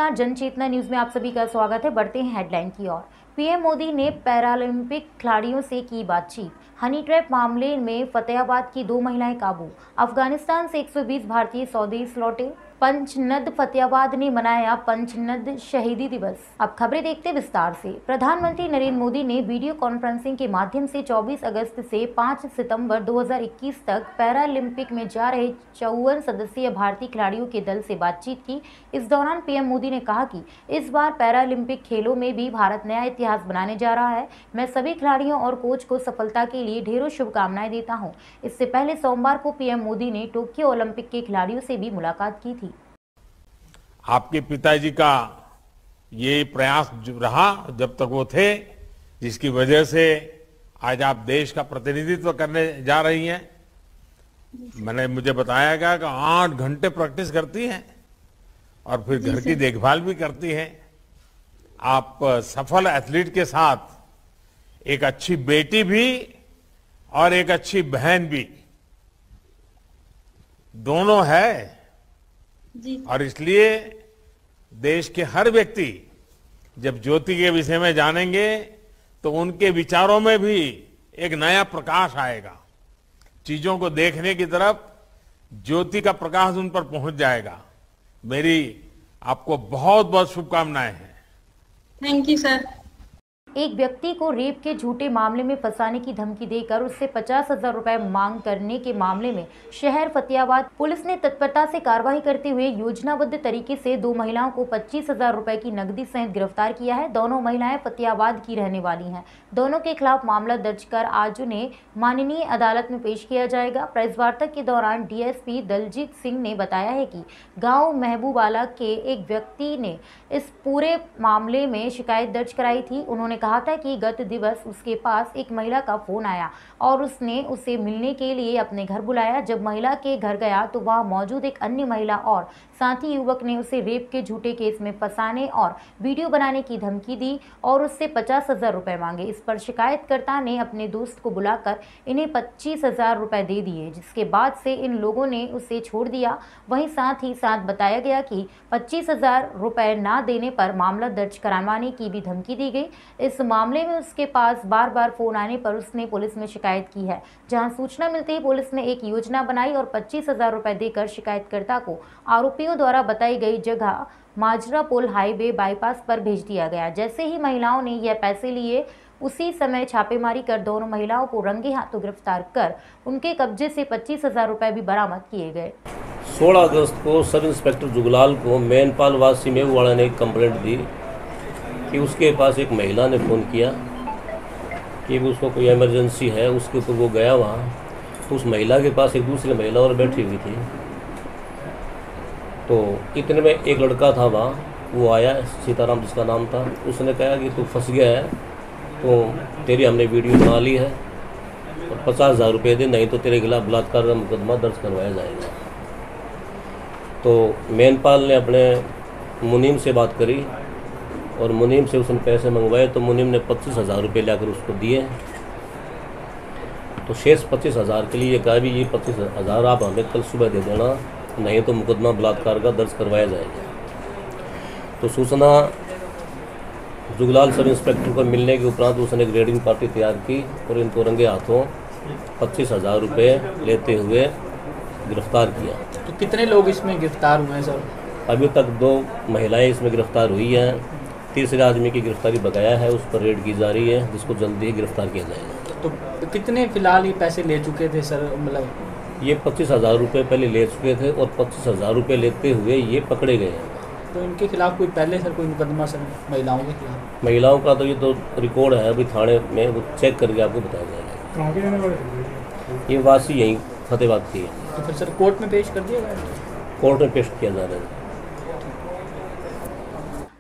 नमस्कार, जनचेतना न्यूज में आप सभी का स्वागत है। बढ़ते हैं हेडलाइन की ओर। पीएम मोदी ने पैरालंपिक खिलाड़ियों से की बातचीत। हनी ट्रैप मामले में फतेहाबाद की 2 महिलाएं काबू। अफगानिस्तान से 120 भारतीय स्वदेश लौटे। पंचनद फतेहाबाद ने मनाया पंचनद शहीदी दिवस। अब खबरें देखते विस्तार से। प्रधानमंत्री नरेंद्र मोदी ने वीडियो कॉन्फ्रेंसिंग के माध्यम से 24 अगस्त से 5 सितंबर 2021 तक पैरालंपिक में जा रहे 54 सदस्यीय भारतीय खिलाड़ियों के दल से बातचीत की। इस दौरान पीएम मोदी ने कहा कि इस बार पैरालंपिक खेलों में भी भारत नया इतिहास बनाने जा रहा है। मैं सभी खिलाड़ियों और कोच को सफलता के लिए ढेरों शुभकामनाएं देता हूं। इससे पहले सोमवार को पीएम मोदी ने टोक्यो ओलंपिक के खिलाड़ियों से भी मुलाकात की थी। आपके पिताजी का ये प्रयास रहा जब तक वो थे, जिसकी वजह से आज आप देश का प्रतिनिधित्व करने जा रही हैं। मुझे बताया गया कि 8 घंटे प्रैक्टिस करती हैं और फिर घर की देखभाल भी करती हैं। आप सफल एथलीट के साथ एक अच्छी बेटी भी और एक अच्छी बहन भी दोनों है और इसलिए देश के हर व्यक्ति जब ज्योति के विषय में जानेंगे तो उनके विचारों में भी एक नया प्रकाश आएगा। चीजों को देखने की तरफ ज्योति का प्रकाश उन पर पहुंच जाएगा। मेरी आपको बहुत बहुत शुभकामनाएं हैं। Thank you sir. एक व्यक्ति को रेप के झूठे मामले में फंसाने की धमकी देकर उससे 50,000 रुपए मांग करने के मामले में शहर फतेहाबाद पुलिस ने तत्परता से कार्रवाई करते हुए योजनाबद्ध तरीके से 2 महिलाओं को 25,000 रुपए की नकदी सहित गिरफ्तार किया है। दोनों महिलाएं फतेहाबाद की रहने वाली हैं। दोनों के खिलाफ मामला दर्ज कर आज उन्हें माननीय अदालत में पेश किया जाएगा। प्रेस वार्ता के दौरान डीएसपी दलजीत सिंह ने बताया है कि गाँव महबूबाला के एक व्यक्ति ने इस पूरे मामले में शिकायत दर्ज कराई थी। उन्होंने कहा था कि गत दिवस उसके पास एक महिला का फोन आया और उसने उसे मिलने के लिए अपने घर बुलाया। जब महिला के घर गया तो वहां मौजूद एक अन्य महिला और साथी युवक ने उसे रेप के झूठे केस में फंसाने और वीडियो बनाने की धमकी दी और उससे 50,000 रुपए मांगे। इस पर शिकायतकर्ता ने अपने दोस्त को बुलाकर इन्हें 25,000 रुपए दे दिए, जिसके बाद से इन लोगों ने उसे छोड़ दिया। वहीं साथ ही साथ बताया गया कि 25,000 रुपए ना देने पर मामला दर्ज करवाने की भी धमकी दी गई। इस मामले में उसके पास बार बार फोन आने पर उसने पुलिस में शिकायत की है, जहां सूचना मिलते ही पुलिस ने एक योजना बनाई और 25,000 रुपए देकर शिकायतकर्ता को आरोपियों द्वारा बताई गई जगह माजरा पुल हाईवे बाईपास पर भेज दिया गया। जैसे ही महिलाओं ने यह पैसे लिए, उसी समय छापेमारी कर दोनों महिलाओं को रंगे हाथों गिरफ्तार कर उनके कब्जे से 25,000 रुपए भी बरामद किए गए। 16 अगस्त को सब इंस्पेक्टर जुगलाल को मैनपाल वासी मेहूवाड़ा ने एक कंप्लेंट दी कि उसके पास एक महिला ने फ़ोन किया कि उसको कोई इमरजेंसी है। उसके ऊपर वो गया वहाँ, तो उस महिला के पास एक दूसरी महिला और बैठी हुई थी। तो इतने में एक लड़का था वहाँ, वो आया, सीताराम जिसका नाम था। उसने कहा कि तू फंस गया है, तो तेरी हमने वीडियो बना ली है और 50,000 रुपये दे, नहीं तो तेरे खिलाफ बलात्कार का मुकदमा दर्ज करवाया जाएगा। तो मैनपाल ने अपने मुनीम से बात करी और मुनीम से उसने पैसे मंगवाए। तो मुनीम ने 25,000 रुपये लाकर उसको दिए। तो शेष 25,000 के लिए कहा भी ये 25,000 आप हमें कल सुबह दे देना, नहीं तो मुकदमा बलात्कार का दर्ज करवाया जाएगा। तो सूचना जुगलाल सब इंस्पेक्टर को मिलने के उपरांत उसने एक रेडिंग पार्टी तैयार की और इनको रंगे हाथों 25,000 रुपये लेते हुए गिरफ्तार किया। तो कितने लोग इसमें गिरफ्तार हुए हैं सर? अभी तक 2 महिलाएं इसमें गिरफ्तार हुई हैं। तीसरे आदमी की गिरफ्तारी बकाया है, उस पर रेड की जा रही है, जिसको जल्दी ही गिरफ्तार किया जाएगा। तो कितने फिलहाल ये पैसे ले चुके थे सर? मतलब ये 25,000 रुपये पहले ले चुके थे और 25,000 रुपये लेते हुए ये पकड़े गए हैं। तो इनके खिलाफ कोई पहले सर कोई मुकदमा सर महिलाओं के खिलाफ? महिलाओं का तो ये तो रिकॉर्ड है, अभी थाने में वो चेक करके आपको बताया जाएगा। कहाँ के रहने वाले? ये वासी यहीं फतेहाबाद की है। तो फिर सर कोर्ट में पेश कर दिया गया? कोर्ट में पेश किया जा रहा है।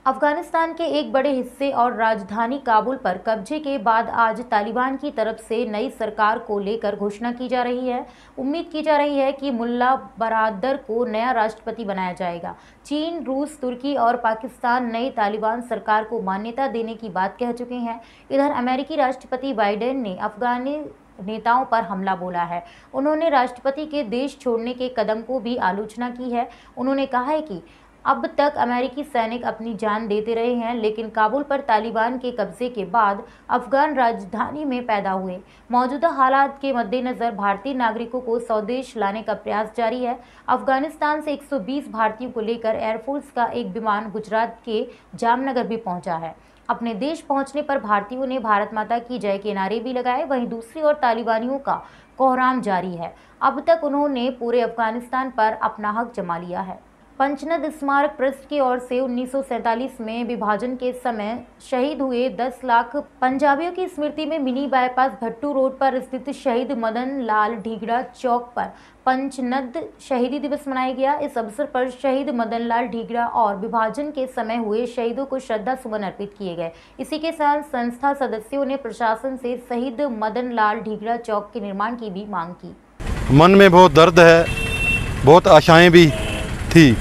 अफगानिस्तान के एक बड़े हिस्से और राजधानी काबुल पर कब्जे के बाद आज तालिबान की तरफ से नई सरकार को लेकर घोषणा की जा रही है। उम्मीद की जा रही है कि मुल्ला बरादर को नया राष्ट्रपति बनाया जाएगा। चीन, रूस, तुर्की और पाकिस्तान नई तालिबान सरकार को मान्यता देने की बात कह चुके हैं। इधर अमेरिकी राष्ट्रपति बाइडेन ने अफगानी नेताओं पर हमला बोला है। उन्होंने राष्ट्रपति के देश छोड़ने के कदम को भी आलोचना की है। उन्होंने कहा है कि अब तक अमेरिकी सैनिक अपनी जान देते रहे हैं, लेकिन काबुल पर तालिबान के कब्जे के बाद अफगान राजधानी में पैदा हुए मौजूदा हालात के मद्देनजर भारतीय नागरिकों को स्वदेश लाने का प्रयास जारी है। अफगानिस्तान से 120 भारतीयों को लेकर एयरफोर्स का एक विमान गुजरात के जामनगर भी पहुंचा है। अपने देश पहुंचने पर भारतीयों ने भारत माता की जय के नारे भी लगाए। वहीं दूसरी ओर तालिबानियों का कोहराम जारी है। अब तक उन्होंने पूरे अफगानिस्तान पर अपना हक जमा लिया है। पंचनद स्मारक ट्रस्ट की ओर से 1947 में विभाजन के समय शहीद हुए 10 लाख पंजाबियों की स्मृति में मिनी बाईपास भट्टू रोड पर स्थित शहीद मदन लाल ढीगड़ा चौक पर पंचनद शहीदी दिवस मनाया गया। इस अवसर पर शहीद मदन लाल ढीगड़ा और विभाजन के समय हुए शहीदों को श्रद्धा सुमन अर्पित किए गए। इसी के साथ संस्था सदस्यों ने प्रशासन से शहीद मदन लाल ढीगड़ा चौक के निर्माण की भी मांग की। मन में बहुत दर्द है, बहुत आशाएं भी थी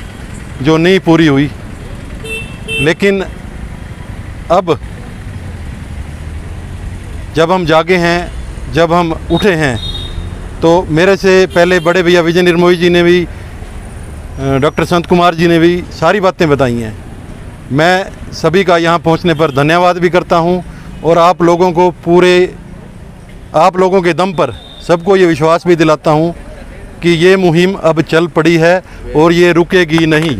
जो नहीं पूरी हुई, लेकिन अब जब हम जागे हैं, जब हम उठे हैं, तो मेरे से पहले बड़े भैया विजय निर्मोही जी ने भी, डॉक्टर संत कुमार जी ने भी सारी बातें बताई हैं। मैं सभी का यहाँ पहुँचने पर धन्यवाद भी करता हूँ और आप लोगों को आप लोगों के दम पर सबको ये विश्वास भी दिलाता हूँ कि ये मुहिम अब चल पड़ी है और ये रुकेगी नहीं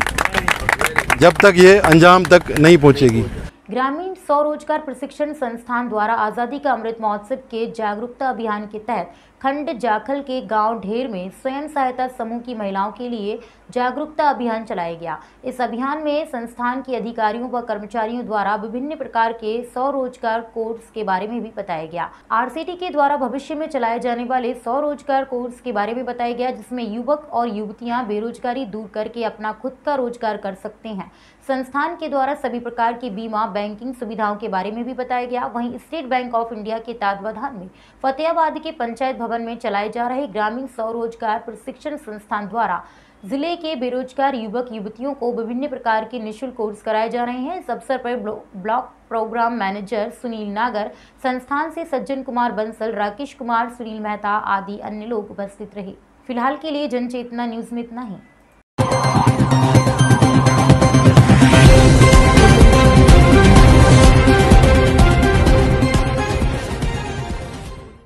जब तक ये अंजाम तक नहीं पहुँचेगी। ग्रामीण स्वरोजगार प्रशिक्षण संस्थान द्वारा आज़ादी का अमृत महोत्सव के जागरूकता अभियान के तहत खंड जाखल के गांव ढेर में स्वयं सहायता समूह की महिलाओं के लिए जागरूकता अभियान चलाया गया। इस अभियान में संस्थान के अधिकारियों व कर्मचारियों द्वारा विभिन्न प्रकार के स्वरोजगार कोर्स के बारे में भी बताया गया। आरसीटी के द्वारा भविष्य में चलाए जाने वाले स्वरोजगार कोर्स के बारे में बताया गया, जिसमें युवक और युवतियां बेरोजगारी दूर करके अपना खुद का रोजगार कर सकते हैं। संस्थान के द्वारा सभी प्रकार की बीमा बैंकिंग सुविधाओं के बारे में भी बताया गया। वहीं स्टेट बैंक ऑफ इंडिया के तत्वावधान में फतेहाबाद के पंचायत भवन में चलाए जा रहे ग्रामीण स्वरोजगार प्रशिक्षण संस्थान द्वारा जिले के बेरोजगार युवक युवतियों को विभिन्न प्रकार के निःशुल्क कोर्स कराए जा रहे हैं। इस अवसर पर ब्लॉक प्रोग्राम मैनेजर सुनील नागर, संस्थान से सज्जन कुमार बंसल, राकेश कुमार, सुनील मेहता आदि अन्य लोग उपस्थित रहे। फिलहाल के लिए जनचेतना न्यूज में इतना ही।